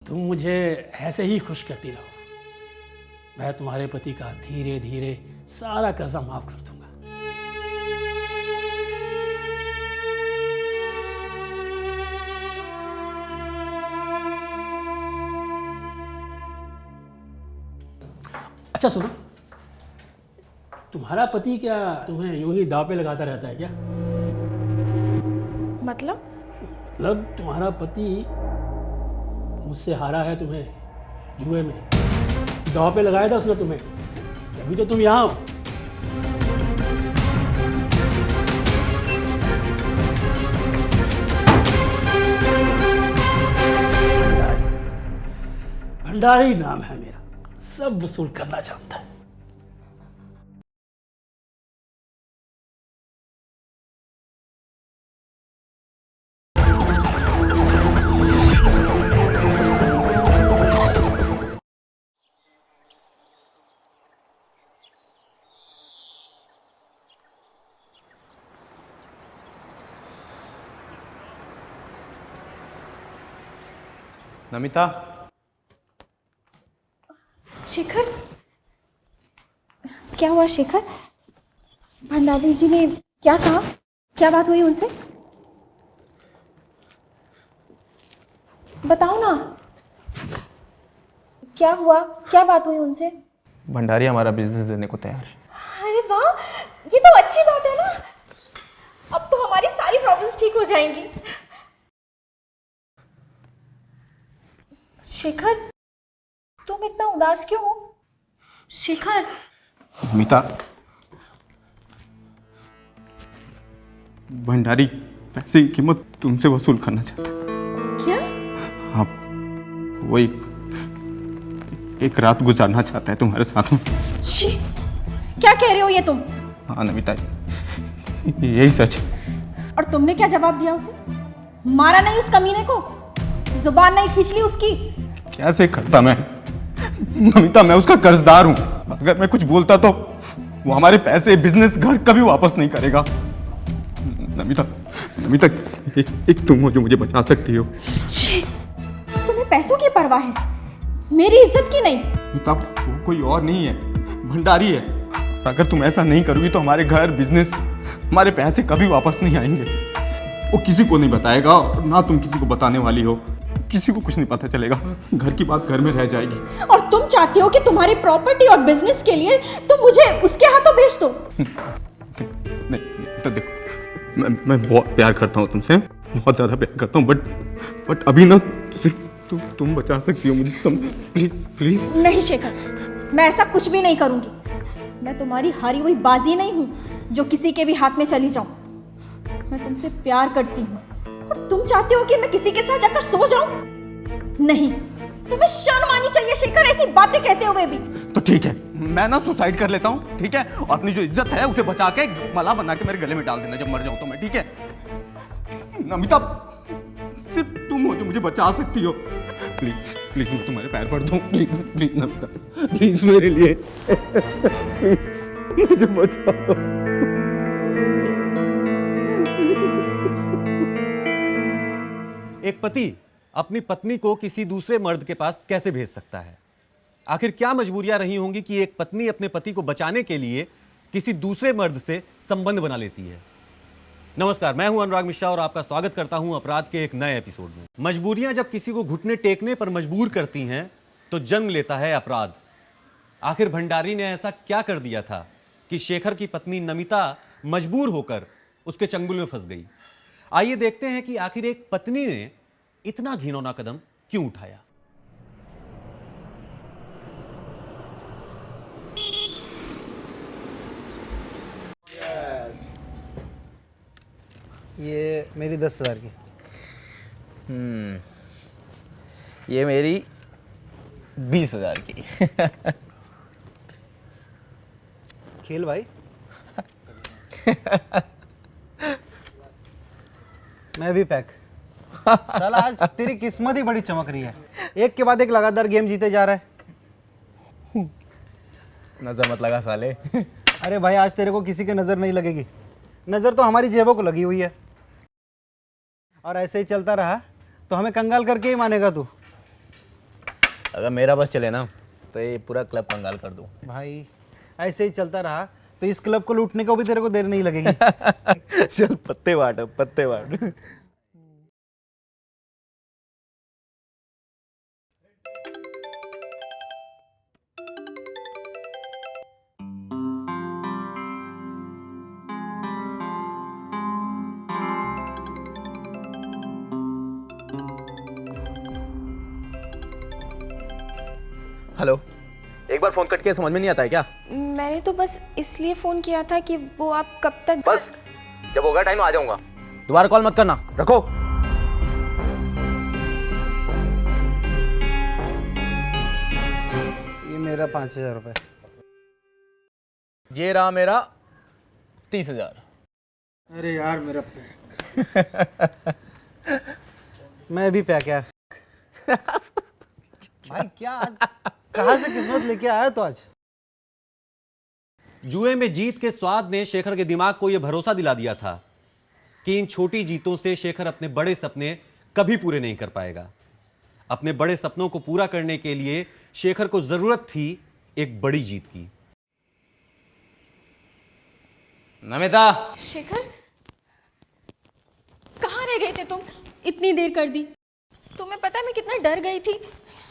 तुम मुझे ऐसे ही खुश करती रहो, मैं तुम्हारे पति का धीरे धीरे सारा कर्जा माफ कर दूंगा। अच्छा सुनो, तुम्हारा पति क्या तुम्हें यूं ही दांव पे लगाता रहता है क्या? मतलब तुम्हारा पति मुझसे हारा है तुम्हें जुए में, दांव पे लगाया था उसने तुम्हें, तभी तो तुम यहाँ हो। भंडारी नाम है मेरा, सब वसूल करना जानता है। नमिता, शेखर, क्या हुआ शेखर? भंडारी जी ने क्या कहा? क्या बात हुई उनसे? बताओ ना, क्या हुआ? क्या बात हुई उनसे? भंडारी हमारा बिजनेस देने को तैयार है। अरे वाह, ये तो अच्छी बात है ना। अब तो हमारी सारी प्रॉब्लम्स ठीक हो जाएंगी। शेखर, तुम इतना उदास क्यों हो? शेखर, नमिता, भंडारी पैसे की कीमत तुमसे वसूल करना चाहता है। क्या? हाँ, वो एक रात गुजारना चाहता है तुम्हारे साथ में। शी, क्या कह रहे हो ये तुम? हाँ नमिता, यही सच है। और तुमने क्या जवाब दिया उसे? मारा नहीं उस कमीने को? जुबान नहीं खींच ली उसकी? कैसे करता मैं? नमिता, मैं उसका कर्जदार हूं। अगर मैं कुछ बोलता तो वो हमारे पैसे, बिजनेस, घर कभी वापस नहीं करेगा। नमिता, नमिता, एक तुम हो जो मुझे बचा सकती हो। शी, तुम्हें पैसों की परवाह है, मेरी इज्जत की नहीं। नमिता, वो कोई और नहीं है, भंडारी है। अगर तुम ऐसा नहीं करोगी तो हमारे घर, बिजनेस, हमारे पैसे कभी वापस नहीं आएंगे। वो किसी को नहीं बताएगा और ना तुम किसी को बताने वाली हो। किसी को कुछ नहीं पता चलेगा, घर की बात घर में रह जाएगी। और तुम चाहते हो कि तुम्हारी प्रॉपर्टी और बिजनेस के लिए तुम मुझे उसके हाथों बेच दो? नहीं, तो देखो, मैं बहुत प्यार करता हूँ तुमसे, बहुत ज़्यादा प्यार करता हूँ, बट अभी ना सिर्फ तुम बचा सकती हो मुझे। Please please. नहीं शेखर, मैं ऐसा कुछ भी नहीं करूंगी। मैं तुम्हारी हारी हुई बाजी नहीं हूं जो किसी के भी हाथ में चली जाऊं। मैं तुमसे प्यार करती हूँ और तुम चाहते हो कि मैं किसी के साथ जाकर सो जाऊं? नहीं, तुम्हें शर्म आनी चाहिए शेखर, ऐसी बातें कहते हुए भी। तो ठीक है, मैं ना सुसाइड कर लेता हूँ, ठीक है? और अपनी जो इज्जत है उसे बचा के माला बना के मेरे गले में डाल देना जब मर जाऊं तो मैं, ठीक है? नमिता, सिर्फ तुम हो जो मुझे बचा सकती हो। प्लीज प्लीज, मैं तुम्हारे पैर पड़ता हूँ। प्लीज प्लीज नमिता, प्लीज मेरे लिए मुझे बचाओ। एक पति अपनी पत्नी को किसी दूसरे मर्द के पास कैसे भेज सकता है? आखिर क्या मजबूरियां रही होंगी कि एक पत्नी अपने पति को बचाने के लिए किसी दूसरे मर्द से संबंध बना लेती है? नमस्कार, मैं हूं अनुराग मिश्रा और आपका स्वागत करता हूं अपराध के एक नए एपिसोड में। मजबूरियां जब किसी को घुटने टेकने पर मजबूर करती हैं तो जन्म लेता है अपराध। आखिर भंडारी ने ऐसा क्या कर दिया था कि शेखर की पत्नी नमिता मजबूर होकर उसके चंगुल में फंस गई? आइए देखते हैं कि आखिर एक पत्नी ने इतना घिनौना कदम क्यों उठाया। ये मेरी 10,000 की। ये मेरी 20,000 की। खेल भाई। मैं भी पैक। साला आज तेरी किस्मत ही बड़ी चमक रही है, एक के बाद एक लगातार गेम जीते जा रहा है। नजर मत लगा साले। अरे भाई, आज तेरे को किसी की नजर नहीं लगेगी, नजर तो हमारी जेबों को लगी हुई है। और ऐसे ही चलता रहा तो हमें कंगाल करके ही मानेगा तू। अगर मेरा बस चले ना तो ये पूरा क्लब कंगाल कर दूं। भाई ऐसे ही चलता रहा तो इस क्लब को लूटने को भी तेरे को देर नहीं लगेगी। चल पत्ते बांट अब, पत्ते बांट। हेलो, एक बार फोन कट के समझ में नहीं आता है क्या? मैंने तो बस इसलिए फ़ोन किया था कि वो आप कब तक बस जब होगा टाइम आ जाऊंगा, दोबारा कॉल मत करना, रखो। ये मेरा 5,000 रुपये। ये रहा मेरा 30,000। अरे यार मेरा पैक। मैं भी पैक यार। भाई क्या आज कहाँ से किस्मत लेके आया तो आज? जुए में जीत के स्वाद ने शेखर के दिमाग को यह भरोसा दिला दिया था कि इन छोटी जीतों से शेखर अपने बड़े सपने कभी पूरे नहीं कर पाएगा। अपने बड़े सपनों को पूरा करने के लिए शेखर को जरूरत थी एक बड़ी जीत की। नमिता, शेखर, कहाँ रह गए थे तुम? इतनी देर कर दी। तुम्हें पता है मैं कितना डर गई थी?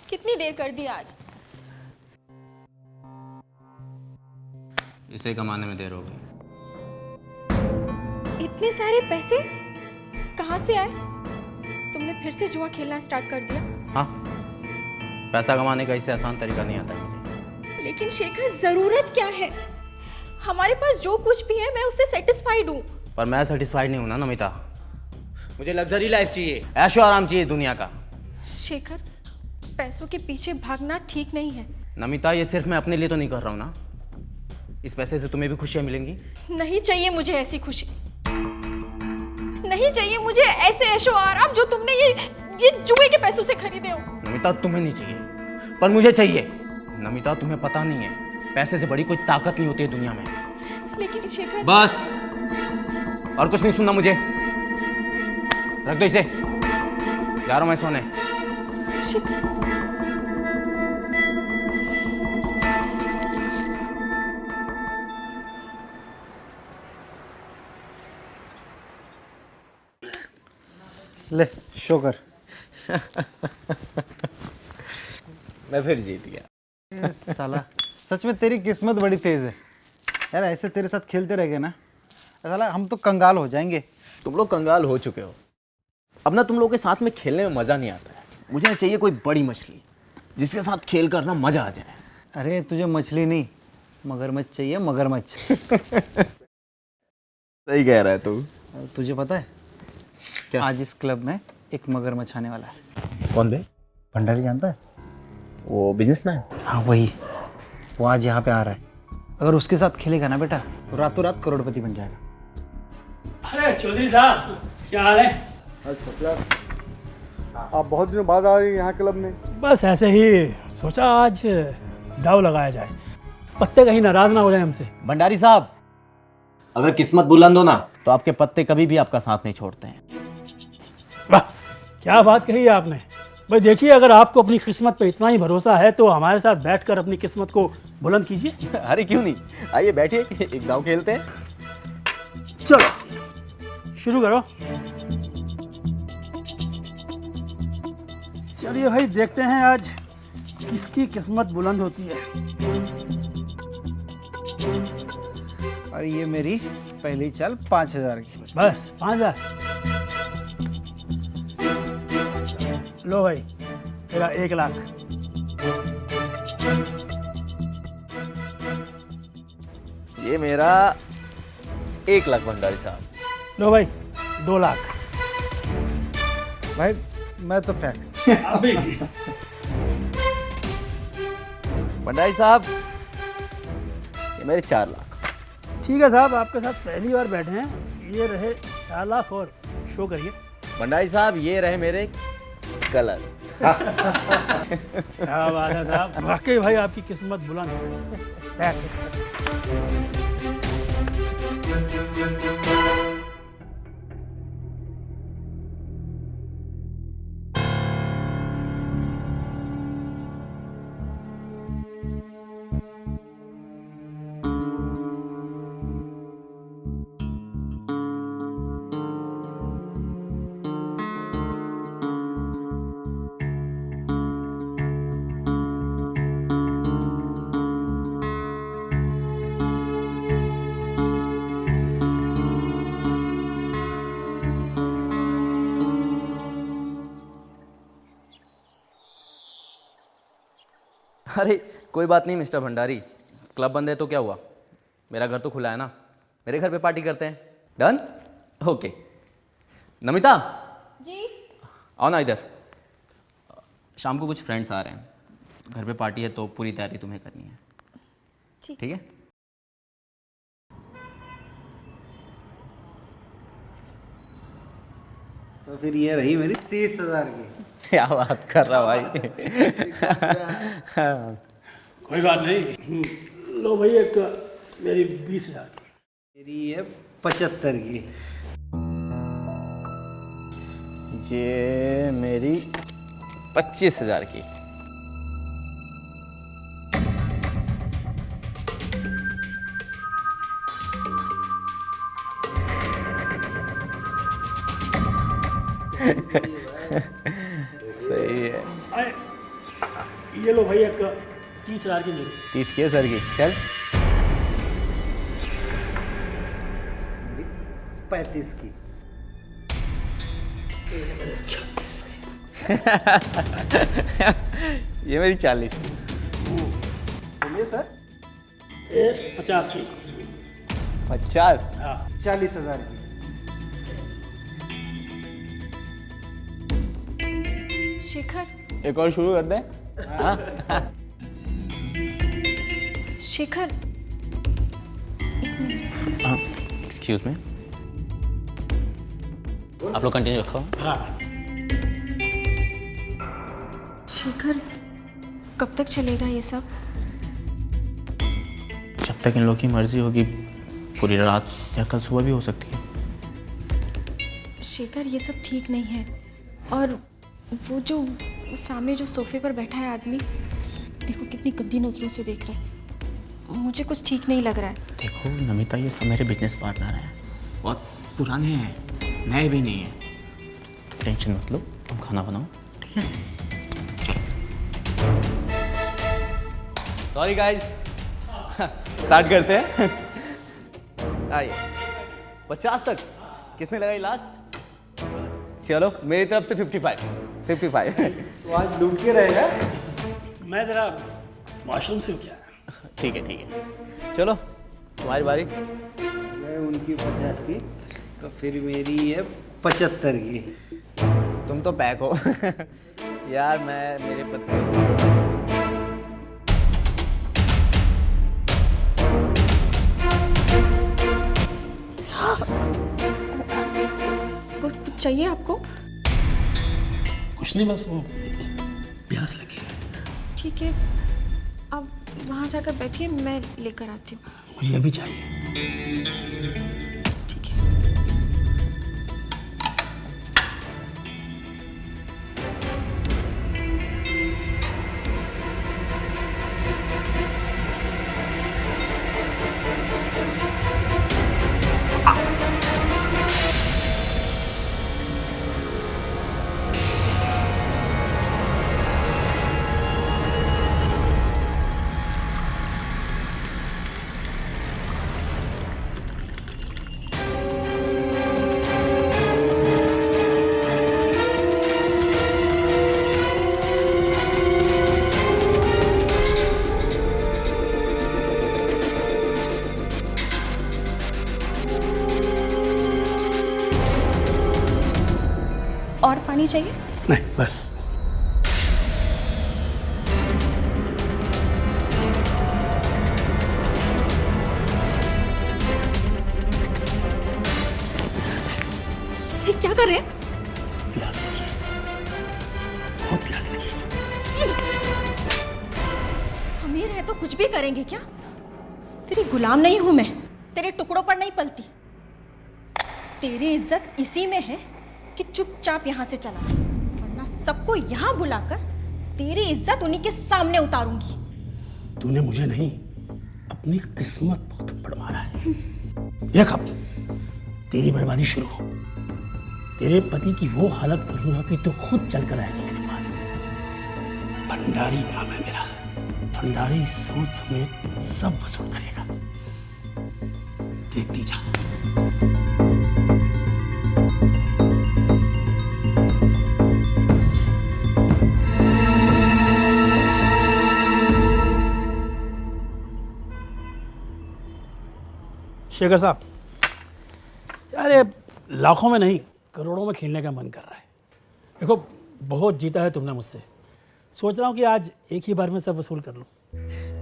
कितनी देर कर दी आज? इसे कमाने में देर हो गई। इतने सारे पैसे कहाँ से आए? तुमने फिर से जुआ खेलना स्टार्ट कर दिया? हाँ, पैसा कमाने का इससे आसान तरीका नहीं आता है मुझे। लेकिन शेखर, जरूरत क्या है? हमारे पास जो कुछ भी है मैं उससे सेटिस्फाइड हूँ। पर मैं सेटिस्फाइड नहीं हूं ना नमिता। मुझे लग्जरी लाइफ चाहिए, ऐशो आराम चाहिए दुनिया का। शेखर, पैसों के पीछे भागना ठीक नहीं है। नमिता, ये सिर्फ मैं अपने लिए तो नहीं कर रहा हूं ना। इस पैसे से तुम्हें भी खुशियां मिलेंगी। नहीं चाहिए मुझे ऐसी खुशी। नहीं चाहिए मुझे ऐसे ऐशो आराम जो तुमने ये जुए के पैसों से खरीदे हो। नमिता, तुम्हें नहीं चाहिए पर मुझे चाहिए। नमिता, तुम्हें पता नहीं है, पैसे से बड़ी कोई ताकत नहीं होती है दुनिया में। लेकिन शेखर, बस, और कुछ नहीं सुनना मुझे। रख दो इसे, जा रहा हूं मैं सोने। शेखर, ले शो कर। मैं फिर जीत गया। साला सच में तेरी किस्मत बड़ी तेज है यार। ऐसे तेरे साथ खेलते रह गए ना, साला हम तो कंगाल हो जाएंगे। तुम लोग कंगाल हो चुके हो। अब ना तुम लोगों के साथ में खेलने में मजा नहीं आता है। मुझे चाहिए कोई बड़ी मछली जिसके साथ खेल कर ना मजा आ जाए। अरे तुझे मछली नहीं, मगरमच्छ चाहिए, मगरमच्छ। सही कह रहा है तू। तुझे पता है क्या? आज इस क्लब में एक मगरमच्छ आने वाला है। कौन बे? भंडारी जानता है? वो बिजनेसमैन। हाँ वही, वो आज यहाँ पे आ रहा है। अगर उसके साथ खेलेगा ना बेटा तो रातों रात करोड़पति बन जाएगा। अरे चौधरी साहब, क्या हाल है? आप बहुत दिनों बाद आए यहाँ क्लब में। बस ऐसे ही सोचा आज दाव लगाया जाए, पत्ते कहीं नाराज ना हो जाए हमसे। भंडारी साहब, अगर किस्मत बुलंद हो ना तो आपके पत्ते कभी भी आपका साथ नहीं छोड़ते हैं। वाह, क्या बात कही है आपने। भाई देखिए, अगर आपको अपनी किस्मत पे इतना ही भरोसा है तो हमारे साथ बैठकर अपनी किस्मत को बुलंद कीजिए। अरे क्यों नहीं, आइए बैठिए, एक दाव खेलते हैं। चलो शुरू करो। चलिए भाई, देखते हैं आज किसकी किस्मत बुलंद होती है। और ये मेरी पहली चाल 5,000 की। बस 5,000। लो भाई, तेरा 1,00,000। ये मेरा 1,00,000 भंडारी साहब। लो भाई 2,00,000। भाई मैं तो पैक। अभी भंडारी साहब, ये मेरे 4,00,000। ठीक है साहब, आपके साथ पहली बार बैठे हैं। ये रहे 4,00,000 और शो करिए। भंडारी साहब, ये रहे मेरे कलर। क्या बात है साहब, वाकई भाई आपकी किस्मत बुलंद है। पैक। अरे कोई बात नहीं मिस्टर भंडारी, क्लब बंद है तो क्या हुआ, मेरा घर तो खुला है ना, मेरे घर पे पार्टी करते हैं। डन? ओके। नमिता जी। आओ ना इधर। शाम को कुछ फ्रेंड्स आ रहे हैं, घर पे पार्टी है तो पूरी तैयारी तुम्हें करनी है। ठीक है? तो फिर ये रही मेरी 30,000 की। क्या बात कर रहा भाई। कोई बात नहीं। लो भाई एक मेरी 20,000 की। मेरी ये 75 की। ये मेरी 25,000 की। सही है। अरे ये लो भाई एक 30,000 की मेरी। 30 की है सर की। चल 35 की। ये मेरी 40 की। चलिए सर। ये 50 की। 50? हाँ 40,000 की। शेखर, एक और शुरू कर दें? शेखर, एक्सक्यूज मी, आप लोग कंटिन्यू रखो। हाँ। शेखर, कब तक चलेगा ये सब? जब तक इन लोग की मर्जी होगी, पूरी रात या कल सुबह भी हो सकती है। शेखर, ये सब ठीक नहीं है। और वो जो सामने जो सोफे पर बैठा है आदमी, देखो कितनी गंदी नजरों से देख रहा है। मुझे कुछ ठीक नहीं लग रहा है। देखो नमिता, ये सब मेरे बिजनेस पार्टनर हैं, बहुत पुराने हैं, नए भी नहीं हैं। तो टेंशन मत लो, तुम खाना बनाओ, ठीक है? सॉरी गाइस, स्टार्ट करते हैं। आइए। 50 तक किसने लगाई लास्ट? चलो मेरी तरफ से 55। तो आज लूट के रहेगा। मैं ज़रा वॉशरूम से क्या। ठीक है। चलो तुम्हारी बारी। मैं उनकी 50 की, तो फिर मेरी ये 75 की। तुम तो पैक हो। यार मैं मेरे पत्नी कुछ चाहिए आपको? कुछ नहीं, बस वो प्यास लगी है। ठीक है, अब वहाँ जाकर बैठिए, मैं लेकर आती हूँ। मुझे अभी चाहिए। ठीक है। और पानी चाहिए? नहीं बस। ये क्या कर रहे हैं? प्यास लगी है, बहुत प्यास लगी है। अमीर है तो कुछ भी करेंगे क्या? तेरी गुलाम नहीं हूं मैं, तेरे टुकड़ों पर नहीं पलती। तेरी इज्जत इसी में है कि चुपचाप यहाँ से चला जा, वरना सबको यहाँ बुलाकर तेरी इज्जत उन्हीं के सामने उतारूंगी। तूने मुझे नहीं, अपनी किस्मत पर थप्पड़ मारा है। ये कब तेरी बर्बादी शुरू। तेरे पति की वो हालत करूंगा कि तू खुद चलकर आएगा मेरे पास। भंडारी नाम है मेरा। भंडारी सोच समेत सब वसूल करेगा। देखती जा। शेखर साहब, यार ये लाखों में नहीं करोड़ों में खेलने का मन कर रहा है। देखो बहुत जीता है तुमने मुझसे, सोच रहा हूँ कि आज एक ही बार में सब वसूल कर लूँ।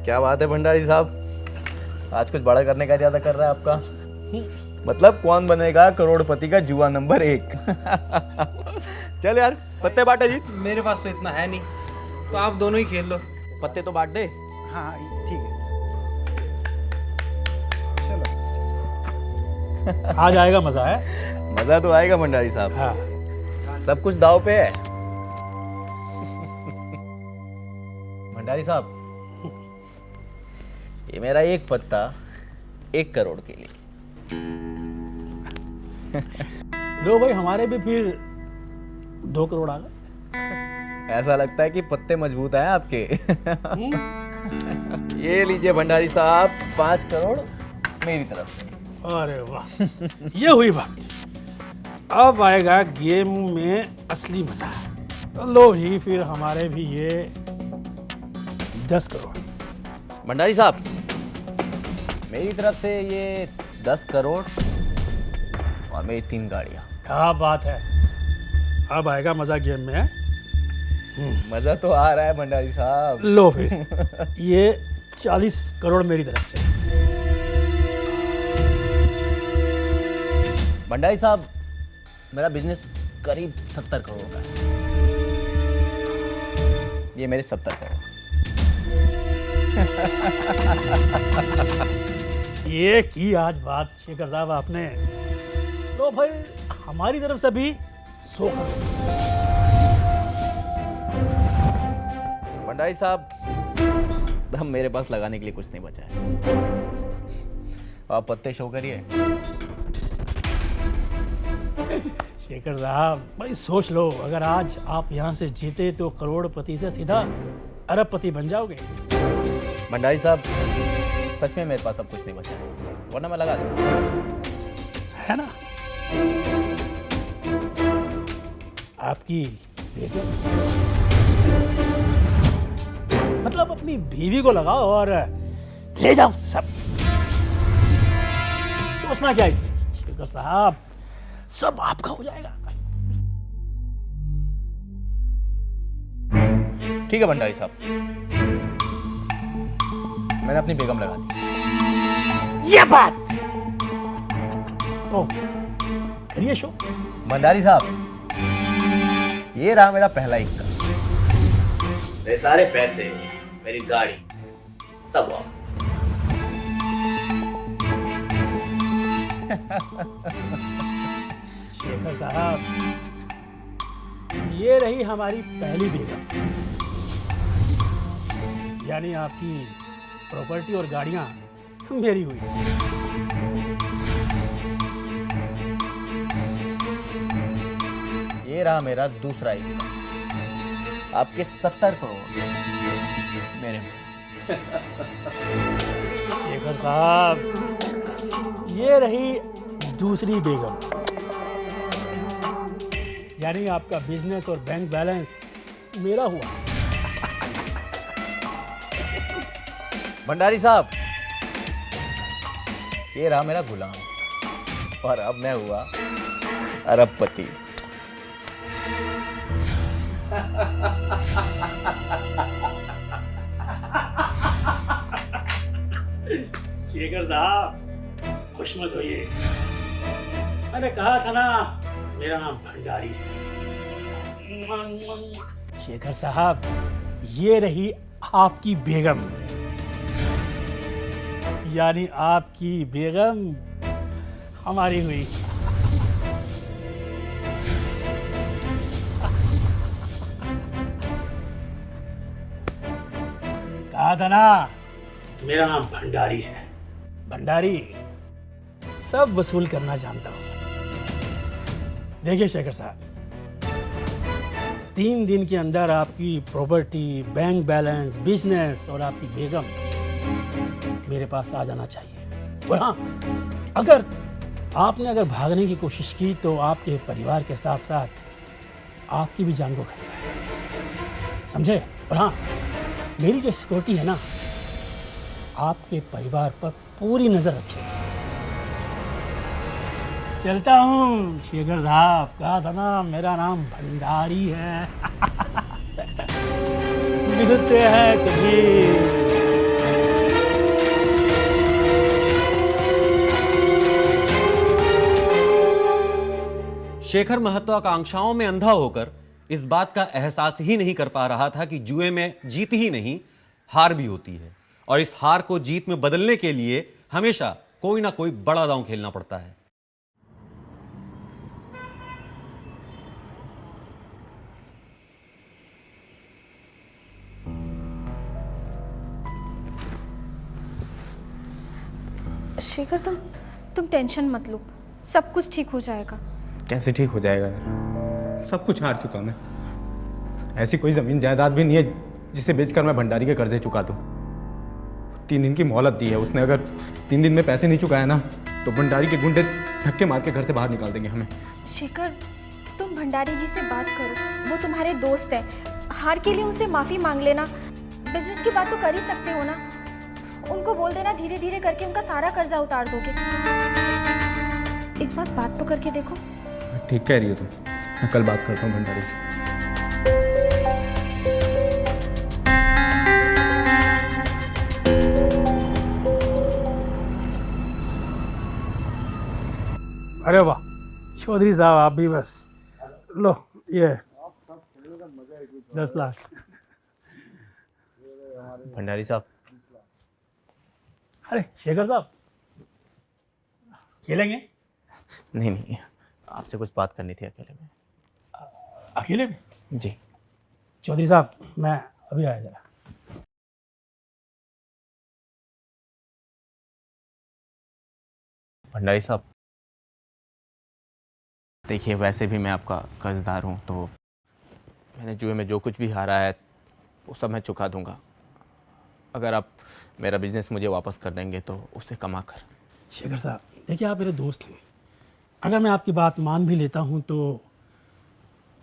क्या बात है भंडारी साहब, आज कुछ बड़ा करने का इरादा कर रहा है आपका? मतलब कौन बनेगा करोड़पति का जुआ नंबर 1? चल यार पत्ते बांटे जी। मेरे पास तो इतना है नहीं, तो आप दोनों ही खेल लो। पत्ते तो बांट दे। हाँ ठीक है, चलो। आज आएगा मज़ा है। मजा तो आएगा भंडारी साहब, हाँ सब कुछ दाव पे है। भंडारी साहब, ये मेरा एक पत्ता 1 करोड़ के लिए। लो भाई, हमारे भी फिर 2 करोड़ आ गए। ऐसा लगता है कि पत्ते मजबूत हैं आपके। ये लीजिए भंडारी साहब 5 करोड़ मेरी तरफ से। अरे वाह, ये हुई बात। अब आएगा गेम में असली मजा। तो लो जी, फिर हमारे भी ये 10 करोड़। भंडारी साहब, मेरी तरफ से ये 10 करोड़ और मेरी 3 गाड़ियाँ। क्या बात है, अब आएगा मजा गेम में। मजा तो आ रहा है भंडारी साहब। लो फिर ये 40 करोड़ मेरी तरफ से। भंडारी साहब, मेरा बिजनेस करीब 70 करोड़ का है। ये मेरे 70 करोड़। ये की आज बात शेखर साहब आपने। लो भाई, हमारी तरफ से भी 100 करोड़। भंडारी साहब, अब मेरे पास लगाने के लिए कुछ नहीं बचा है। आप पत्ते शो करिए। शेखर साहब भाई सोच लो, अगर आज आप यहाँ से जीते तो करोड़पति से सीधा अरबपति बन जाओगे। भंडारी साहब, सच में मेरे पास अब कुछ नहीं बचा है, वरना मैं लगा दूंगा। है ना? आपकी बेगम, मतलब अपनी बीवी को लगाओ और ले जाओ सब। सोचना क्या इसमें शेखर साहब, सब आपका हो जाएगा। ठीक है भंडारी साहब, मैंने अपनी बेगम लगा दी। ये बात तो करिए शो। भंडारी साहब, ये रहा मेरा पहला इक्का। मेरे सारे पैसे, मेरी गाड़ी, सब वापस। शेखर साहब, ये रही हमारी पहली बेगम, यानी आपकी प्रॉपर्टी और गाड़ियां मेरी हुई। ये रहा मेरा दूसरा इक्का, आपके 70 करोड़ मेरे हुए। शेखर साहब, ये रही दूसरी बेगम, यानी आपका बिजनेस और बैंक बैलेंस मेरा हुआ। भंडारी साहब, ये रहा मेरा गुलाम, और अब मैं हुआ अरबपति। शेखर साहब, खुश मत होइए, मैंने कहा था ना मेरा नाम भंडारी है। शेखर साहब, ये रही आपकी बेगम, यानी आपकी बेगम हमारी हुई। कहा था ना मेरा नाम भंडारी है। भंडारी सब वसूल करना जानता हूं। देखिए शेखर साहब, 3 दिन के अंदर आपकी प्रॉपर्टी, बैंक बैलेंस, बिजनेस और आपकी बेगम मेरे पास आ जाना चाहिए। और हाँ, अगर आपने भागने की कोशिश की तो आपके परिवार के साथ साथ आपकी भी जान को खतरा है, समझे? और हाँ, मेरी जो सिक्योरिटी है ना, आपके परिवार पर पूरी नजर रखेगी। चलता हूँ शेखर साहब, कहा था ना मेरा नाम भंडारी है। मिलते हैं कभी। शेखर महत्वाकांक्षाओं में अंधा होकर इस बात का एहसास ही नहीं कर पा रहा था कि जुए में जीत ही नहीं हार भी होती है, और इस हार को जीत में बदलने के लिए हमेशा कोई ना कोई बड़ा दांव खेलना पड़ता है। शेखर तुम टेंशन मत लो, सब कुछ ठीक हो जाएगा। कैसे ठीक हो जाएगा यार? सब कुछ हार चुका मैं। ऐसी कोई जमीन जायदाद भी नहीं है जिसे बेचकर मैं भंडारी के कर्जे चुका दूं। 3 दिन की मोहलत दी है उसने, अगर 3 दिन में पैसे नहीं चुकाया ना तो भंडारी के गुंडे धक्के मार के घर से बाहर निकाल देंगे हमें। शेखर, तुम भंडारी जी से बात करो, वो तुम्हारे दोस्त हैं। हार के लिए उनसे माफ़ी मांग लेना। बिजनेस की बात तो कर ही सकते हो ना। उनको बोल देना धीरे धीरे करके उनका सारा कर्जा उतार दोगे। एक बार बात तो करके देखो। ठीक कह रही हो तुम, मैं कल बात करता हूँ भंडारी से। अरे वाह चौधरी साहब, आप भी बस लो ये 10 लाख। भंडारी साहब, अरे शेखर साहब, खेलेंगे? नहीं, आपसे कुछ बात करनी थी अकेले में। अकेले में? जी। चौधरी साहब मैं अभी आया जरा। भंडारी साहब, देखिए वैसे भी मैं आपका कर्जदार हूँ, तो मैंने जुए में जो कुछ भी हारा है वो सब मैं चुका दूंगा, अगर आप मेरा बिजनेस मुझे वापस कर देंगे तो उससे कमा कर। शेखर साहब देखिए, आप मेरे दोस्त हैं। अगर मैं आपकी बात मान भी लेता हूं तो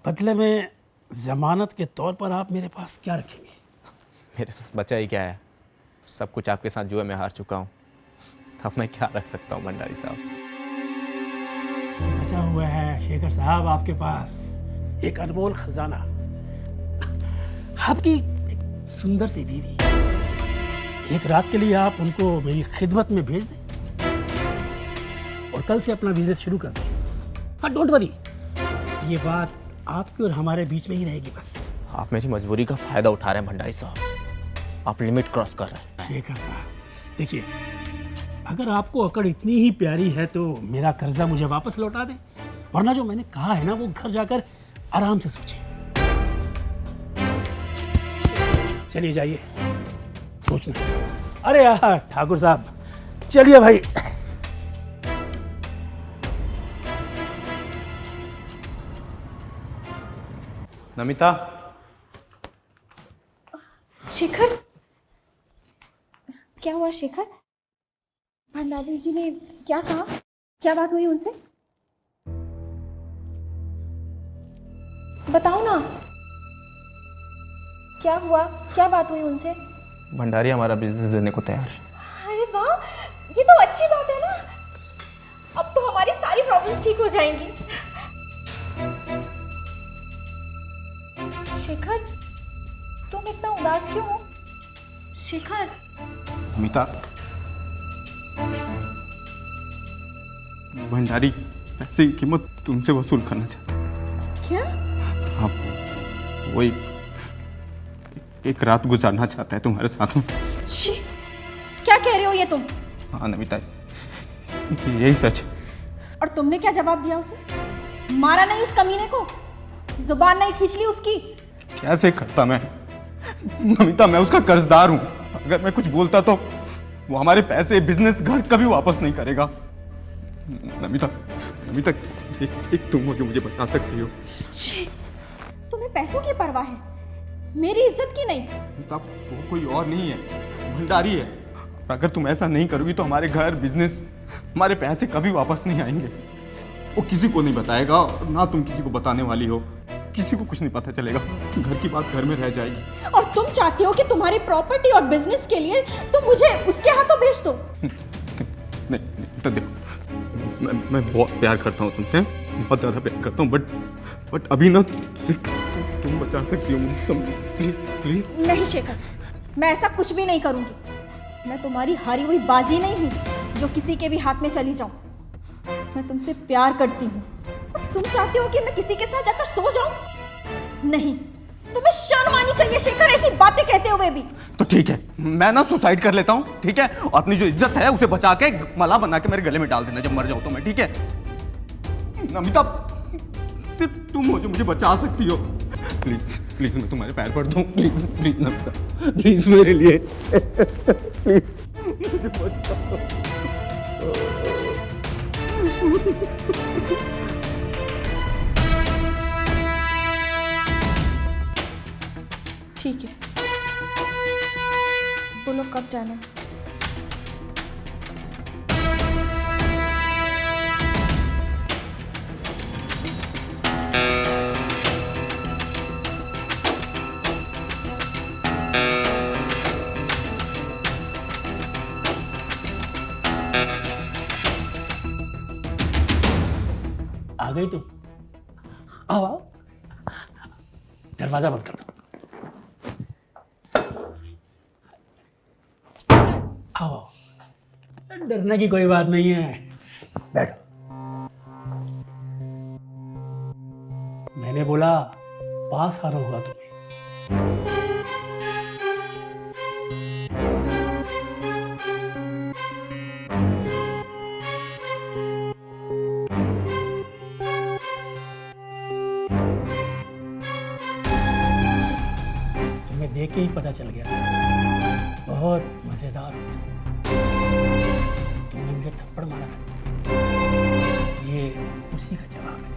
बदले में ज़मानत के तौर पर आप मेरे पास क्या रखेंगे? मेरे पास बचा ही क्या है? सब कुछ आपके साथ जुए में हार चुका हूँ, अब मैं क्या रख सकता हूँ भंडारी साहब? बचा हुआ है शेखर साहब आपके पास एक अनमोल खजाना, आपकी एक सुंदर सी बीवी। एक रात के लिए आप उनको मेरी खिदमत में भेज दें और कल से अपना बिजनेस शुरू कर दें। हाँ डोंट वरी, ये बात आपके और हमारे बीच में ही रहेगी बस। आप मेरी मजबूरी का फायदा उठा रहे हैं भंडारी साहब, आप लिमिट क्रॉस कर रहे हैं। शेखर साहब देखिए, अगर आपको अकड़ इतनी ही प्यारी है तो मेरा कर्जा मुझे वापस लौटा दें, वरना जो मैंने कहा है ना वो घर जाकर आराम से सोचें। चलिए जाइए सोचना। अरे यार ठाकुर साहब, चलिए भाई। नमिता, शेखर, क्या हुआ शेखर? भंडारी जी ने क्या कहा? क्या बात हुई उनसे? बताओ ना, क्या हुआ? क्या बात हुई उनसे? भंडारी हमारा बिजनेस देने को तैयार है। अरे वाह, ये तो अच्छी बात है ना। अब तो हमारी सारी प्रॉब्लम ठीक हो जाएंगी। शेखर, तुम इतना उदास क्यों हो? शेखर, नमिता, भंडारी पैसे की कीमत तुमसे वसूल करना चाहता है। क्या? आप वो एक रात गुजारना चाहता है तुम्हारे साथ में। शी, क्या कह रहे हो ये तुम? हाँ नमिता, यही सच है। और तुमने क्या जवाब दिया उसे? मारा नहीं उस कमीने को? जुबान नहीं खींच ली उसकी? कैसे करता मैं? नमिता, मैं उसका कर्जदार हूँ। अगर मैं कुछ बोलता तो वो हमारे पैसे, बिजनेस, घर कभी वापस नहीं करेगा। नमिता, एक तुम हो जो मुझे बचा सकती हो। शी, तुम्हें पैसों की परवाह है, मेरी इज्जत की नहीं। नमिता, वो कोई और नहीं है, भंडारी है। अगर तुम ऐसा नहीं करोगी तो हमारे घर, बिजनेस, हमारे पैसे कभी वापस नहीं आएंगे। वो किसी को नहीं बताएगा और ना तुम किसी को बताने वाली हो। किसी को कुछ नहीं पता चलेगा, घर की बात घर में रह जाएगी। और तुम चाहते हो कि तुम्हारी प्रॉपर्टी और बिजनेस के लिए तुम मुझे उसके हाथों बेच दो? नहीं तो देखो, मैं बहुत प्यार करता हूँ तुमसे, बहुत ज़्यादा प्यार करता हूँ, बट अभी ना सिर्फ तुम बचा सकती हो मुझे, प्लीज प्लीज। नहीं शेखर, मैं ऐसा कुछ भी नहीं करूंगी। मैं तुम्हारी हारी हुई बाजी नहीं हूँ जो किसी के भी हाथ में चली जाऊं। मैं तुमसे प्यार करती हूँ और तुम चाहते हो कि मैं किसी के साथ जाकर सो जाऊं? नहीं, तुम्हें शर्म आनी चाहिए शेखर ऐसी बातें कहते हुए भी। तो ठीक है, मैं ना सुसाइड कर लेता हूँ, ठीक है, और अपनी जो इज्जत है उसे बचा के मला बना के मेरे गले में डाल देना जब मर जाऊँ तो मैं, ठीक है? नमिता, सिर्फ तुम हो जो मुझे बचा सकती हो। प्लीज प्लीज मैं तुम्हारे पैर पड़ता हूँ, प्लीज प्लीज नमिता, प्लीज मेरे लिए प्लीज, मुझे बचाओ। ठीक है, बोलो कब जाना है? आ गई तुम? आओ आओ, दरवाजा बंद कर दो। आओ, डरने की कोई बात नहीं है, बैठो। मैंने बोला पास आना होगा तुम्हें। तुम्हें देख के ही पता चल गया, बहुत मजेदार हो तुम। तुमने मुझे थप्पड़ मारा था, ये उसी का जवाब है।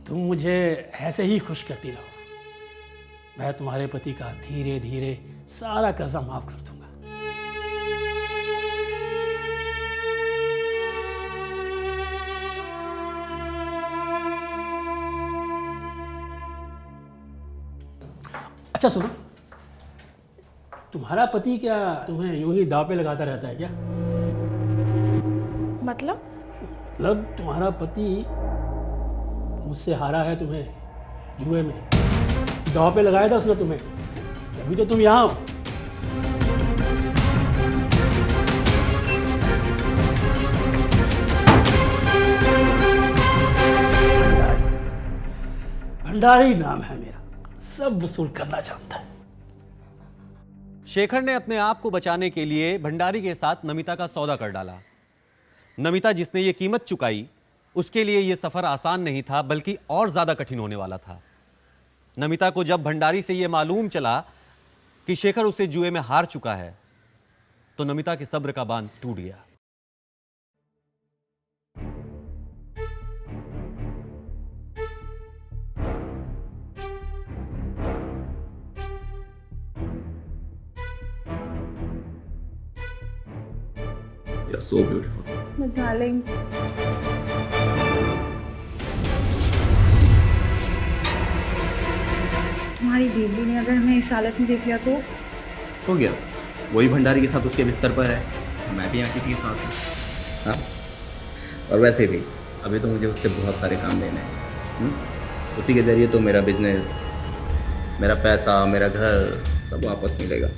तुम मुझे ऐसे ही खुश करती रहो, मैं तुम्हारे पति का धीरे धीरे सारा कर्जा माफ कर दूंगा। अच्छा सुनो, तुम्हारा पति क्या तुम्हें यूं ही दांव पे लगाता रहता है क्या? मतलब तुम्हारा पति मुझसे हारा है तुम्हें जुए में, दांव पे लगाया था उसने तुम्हें, तभी तो तुम यहाँ हो। भंडारी नाम है मेरा, सब वसूल करना जानता है। शेखर ने अपने आप को बचाने के लिए भंडारी के साथ नमिता का सौदा कर डाला। नमिता जिसने ये कीमत चुकाई, उसके लिए यह सफर आसान नहीं था, बल्कि और ज्यादा कठिन होने वाला था। नमिता को जब भंडारी से यह मालूम चला कि शेखर उसे जुए में हार चुका है, तो नमिता के सब्र का बांध टूट गया। You're so beautiful. डार्लिंग, तुम्हारी देवी ने अगर हमें इस हालत में देख लिया तो? हो गया, वही भंडारी के साथ उसके बिस्तर पर है, मैं भी यहाँ किसी के साथ हूँ। हाँ, और वैसे भी अभी तो मुझे उससे बहुत सारे काम लेने हैं। उसी के ज़रिए तो मेरा बिजनेस, मेरा पैसा, मेरा घर सब वापस मिलेगा।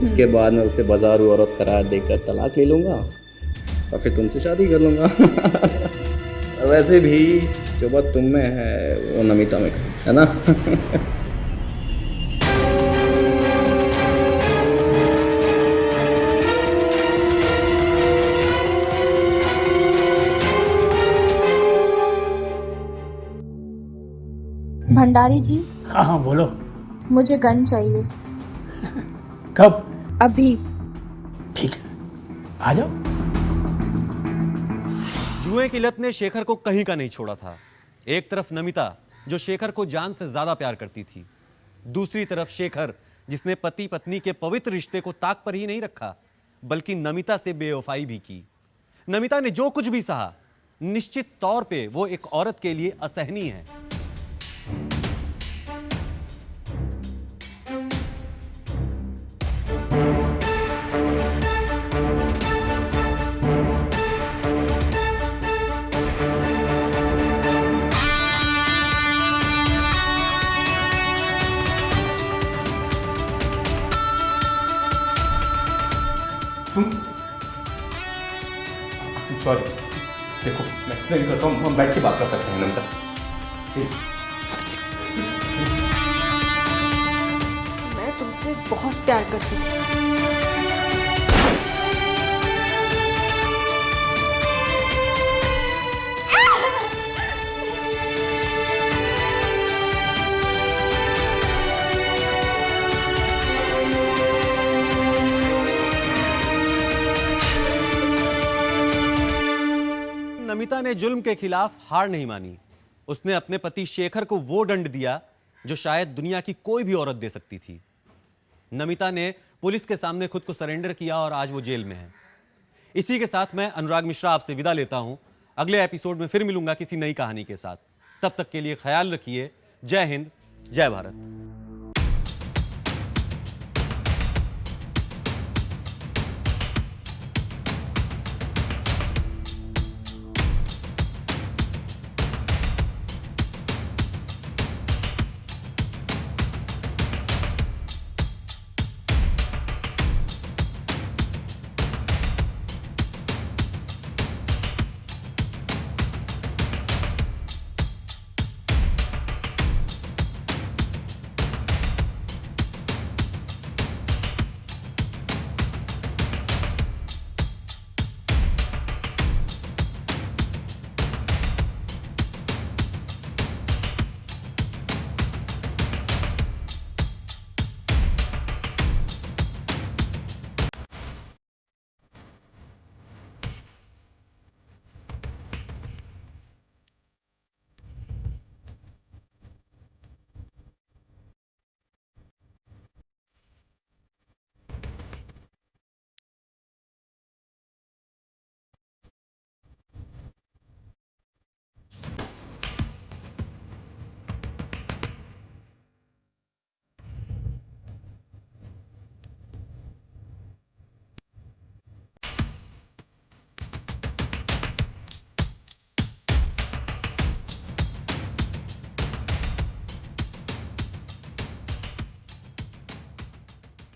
उसके बाद मैं उससे बाजारू औरत करार देकर तलाक ले लूँगा और फिर तुमसे शादी कर लूँगा। और वैसे भी जो बात तुम में है वो नमिता में है ना। भंडारी जी, हाँ हाँ बोलो। मुझे गन चाहिए कब? अभी। ठीक है, आ जाओ। जुए की लत ने शेखर को कहीं का नहीं छोड़ा था। एक तरफ नमिता जो शेखर को जान से ज्यादा प्यार करती थी, दूसरी तरफ शेखर जिसने पति पत्नी के पवित्र रिश्ते को ताक पर ही नहीं रखा बल्कि नमिता से बेवफाई भी की। नमिता ने जो कुछ भी सहा, निश्चित तौर पे वो एक औरत के लिए असहनीय है। सॉरी, देखो मैं एक्सप्लेन करता हूँ, हम बैठ के बात कर सकते हैं नमिता प्लीज। मैं तुमसे बहुत प्यार करती थी। नमिता ने जुल्म के खिलाफ हार नहीं मानी। उसने अपने पति शेखर को वो दंड दिया जो शायद दुनिया की कोई भी औरत दे सकती थी। नमिता ने पुलिस के सामने खुद को सरेंडर किया और आज वो जेल में है। इसी के साथ मैं अनुराग मिश्रा आपसे विदा लेता हूं। अगले एपिसोड में फिर मिलूंगा किसी नई कहानी के साथ। तब तक के लिए ख्याल रखिए। जय हिंद, जय भारत।